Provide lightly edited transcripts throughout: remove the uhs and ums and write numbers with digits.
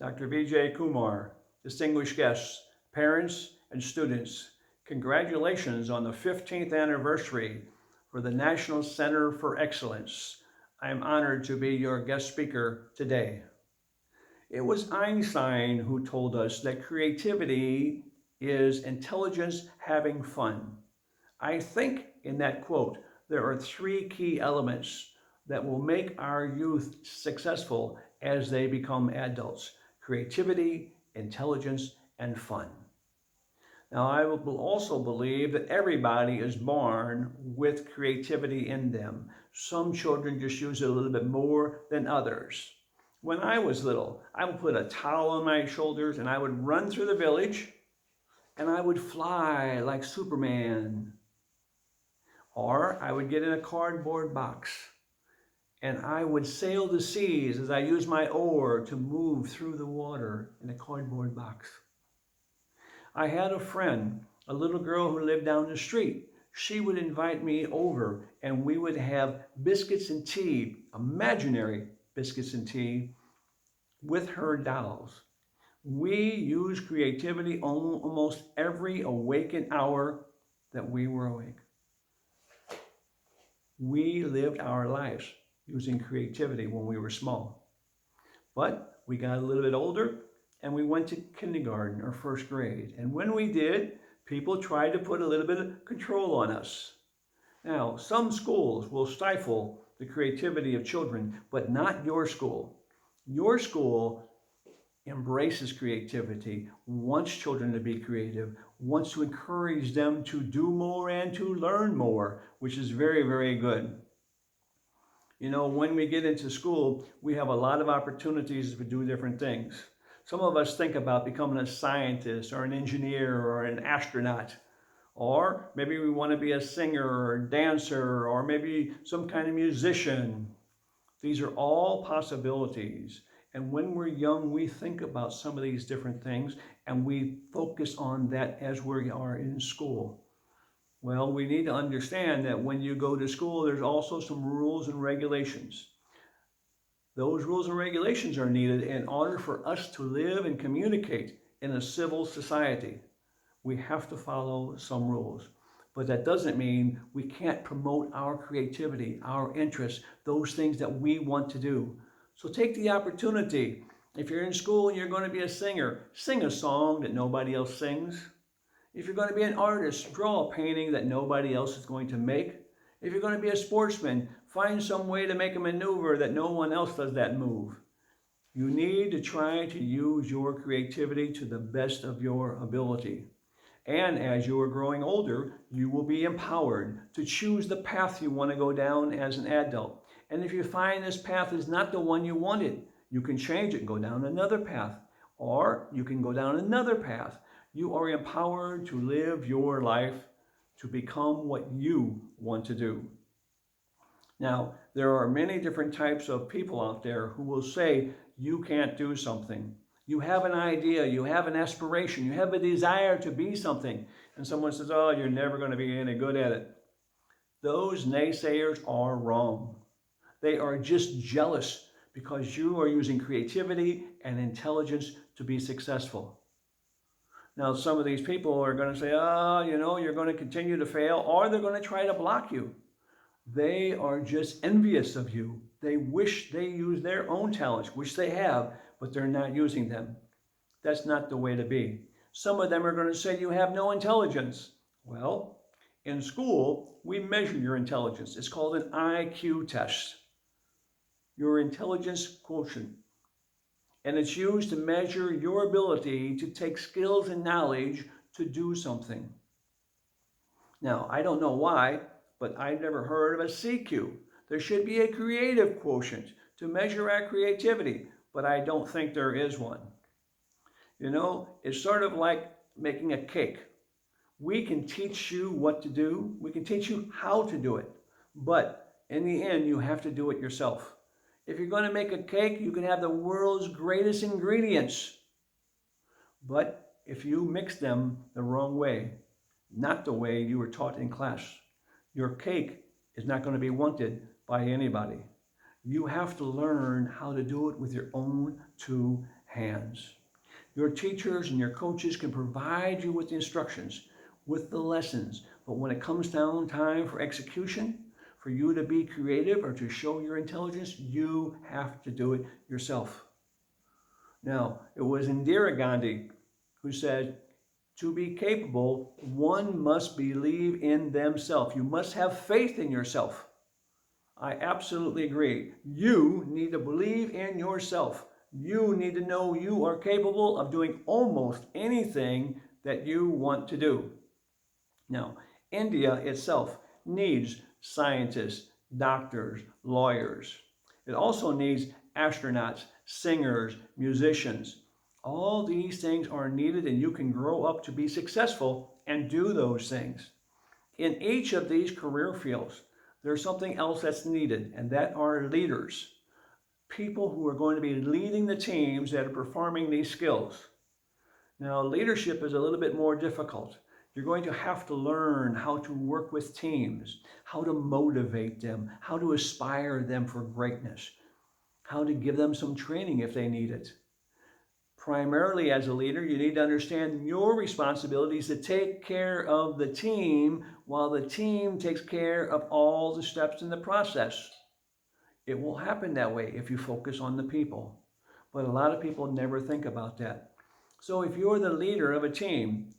Dr. Vijay Kumar, distinguished guests, parents, and students, congratulations on the 15th anniversary for the National Center for Excellence. I am honored to be your guest speaker today. It was Einstein who told us that creativity is intelligence having fun. I think in that quote, there are three key elements that will make our youth successful as they become adults: creativity, intelligence, and fun. Now, I will also believe that everybody is born with creativity in them. Some children just use it a little bit more than others. When I was little, I would put a towel on my shoulders and I would run through the village and I would fly like Superman. Or I would get in a cardboard box and I would sail the seas as I used my oar to move through the water in a cardboard box. I had a friend, a little girl who lived down the street. She would invite me over and we would have biscuits and tea, imaginary biscuits and tea, with her dolls. We used creativity almost every awakened hour that we were awake. We lived our lives using creativity when we were small. But we got a little bit older and we went to kindergarten or first grade. And when we did, people tried to put a little bit of control on us. Now, some schools will stifle the creativity of children, but not your school. Your school embraces creativity, wants children to be creative, wants to encourage them to do more and to learn more, which is very, very good. You know, when we get into school, we have a lot of opportunities to do different things. Some of us think about becoming a scientist or an engineer or an astronaut. Or maybe we want to be a singer or a dancer or maybe some kind of musician. These are all possibilities. And when we're young, we think about some of these different things and we focus on that as we are in school. Well, we need to understand that when you go to school, there's also some rules and regulations. Those rules and regulations are needed in order for us to live and communicate in a civil society. We have to follow some rules. But that doesn't mean we can't promote our creativity, our interests, those things that we want to do. So take the opportunity. If you're in school and you're going to be a singer, sing a song that nobody else sings. If you're going to be an artist, draw a painting that nobody else is going to make. If you're going to be a sportsman, find some way to make a maneuver that no one else does that move. You need to try to use your creativity to the best of your ability. And as you are growing older, you will be empowered to choose the path you want to go down as an adult. And if you find this path is not the one you wanted, you can change it and go down another path. Or you can go down another path. You are empowered to live your life to become what you want to do. Now, there are many different types of people out there who will say you can't do something. You have an idea, you have an aspiration, you have a desire to be something. And someone says, oh, you're never going to be any good at it. Those naysayers are wrong. They are just jealous because you are using creativity and intelligence to be successful. Now, some of these people are going to say, oh, you know, you're going to continue to fail, or they're going to try to block you. They are just envious of you. They wish they used their own talents, which they have, but they're not using them. That's not the way to be. Some of them are going to say you have no intelligence. Well, in school, we measure your intelligence. It's called an IQ test, your intelligence quotient. And it's used to measure your ability to take skills and knowledge to do something. Now, I don't know why, but I've never heard of a CQ. There should be a creative quotient to measure our creativity, but I don't think there is one. You know, it's sort of like making a cake. We can teach you what to do. We can teach you how to do it. But in the end, you have to do it yourself. If you're going to make a cake, you can have the world's greatest ingredients. But if you mix them the wrong way, not the way you were taught in class, your cake is not going to be wanted by anybody. You have to learn how to do it with your own two hands. Your teachers and your coaches can provide you with the instructions, with the lessons, but when it comes down time for execution, for you to be creative or to show your intelligence, you have to do it yourself. Now, it was Indira Gandhi who said, to be capable, one must believe in themselves. You must have faith in yourself. I absolutely agree. You need to believe in yourself. You need to know you are capable of doing almost anything that you want to do. Now, India itself needs scientists, doctors, lawyers. It also needs astronauts, singers, musicians. All these things are needed, and you can grow up to be successful and do those things. In each of these career fields, there's something else that's needed, and that are leaders. People who are going to be leading the teams that are performing these skills. Now, leadership is a little bit more difficult. You're going to have to learn how to work with teams, how to motivate them, how to inspire them for greatness, how to give them some training if they need it. Primarily as a leader, you need to understand your responsibilities to take care of the team while the team takes care of all the steps in the process. It will happen that way if you focus on the people. But a lot of people never think about that. So if you're the leader of a team,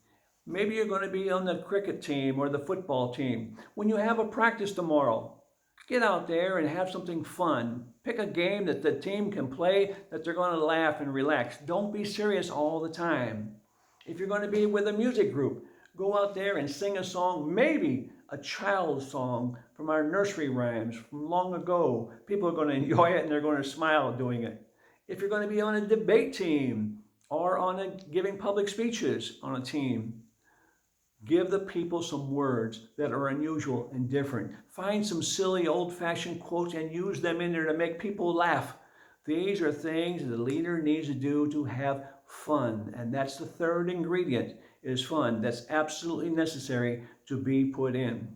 maybe you're going to be on the cricket team or the football team. When you have a practice tomorrow, get out there and have something fun. Pick a game that the team can play that they're going to laugh and relax. Don't be serious all the time. If you're going to be with a music group, go out there and sing a song, maybe a child's song from our nursery rhymes from long ago. People are going to enjoy it and they're going to smile doing it. If you're going to be on a debate team or on giving public speeches on a team, give the people some words that are unusual and different. Find some silly old-fashioned quotes and use them in there to make people laugh. These are things the leader needs to do to have fun. And that's the third ingredient, is fun. That's absolutely necessary to be put in.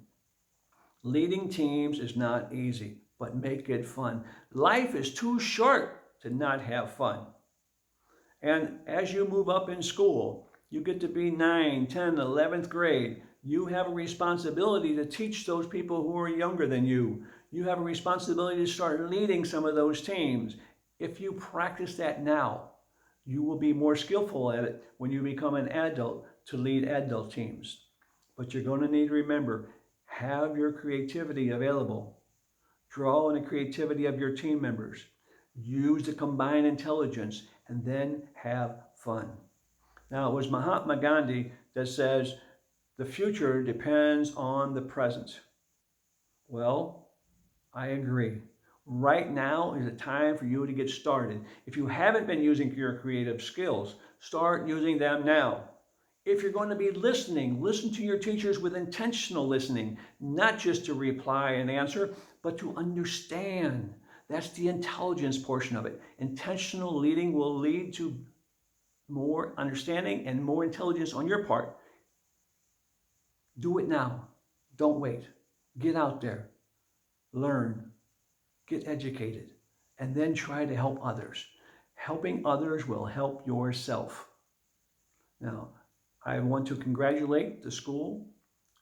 Leading teams is not easy, but make it fun. Life is too short to not have fun. And as you move up in school, you get to be 9, 10, 11th grade. You have a responsibility to teach those people who are younger than you. You have a responsibility to start leading some of those teams. If you practice that now, you will be more skillful at it when you become an adult to lead adult teams. But you're going to need to remember, have your creativity available. Draw on the creativity of your team members. Use the combined intelligence and then have fun. Now, it was Mahatma Gandhi that says, the future depends on the present. Well, I agree. Right now is a time for you to get started. If you haven't been using your creative skills, start using them now. If you're going to be listening, listen to your teachers with intentional listening, not just to reply and answer, but to understand. That's the intelligence portion of it. Intentional leading will lead to more understanding and more intelligence on your part. Do it now. Don't wait. Get out there. Learn. Get educated. And then try to help others. Helping others will help yourself. Now, I want to congratulate the school,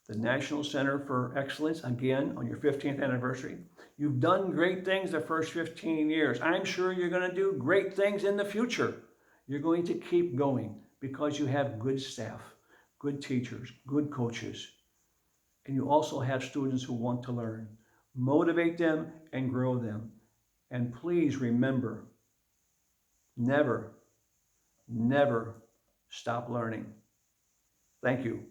the National Center for Excellence, again, on your 15th anniversary. You've done great things the first 15 years. I'm sure you're going to do great things in the future. You're going to keep going because you have good staff, good teachers, good coaches, and you also have students who want to learn. Motivate them and grow them. And please remember, never, never stop learning. Thank you.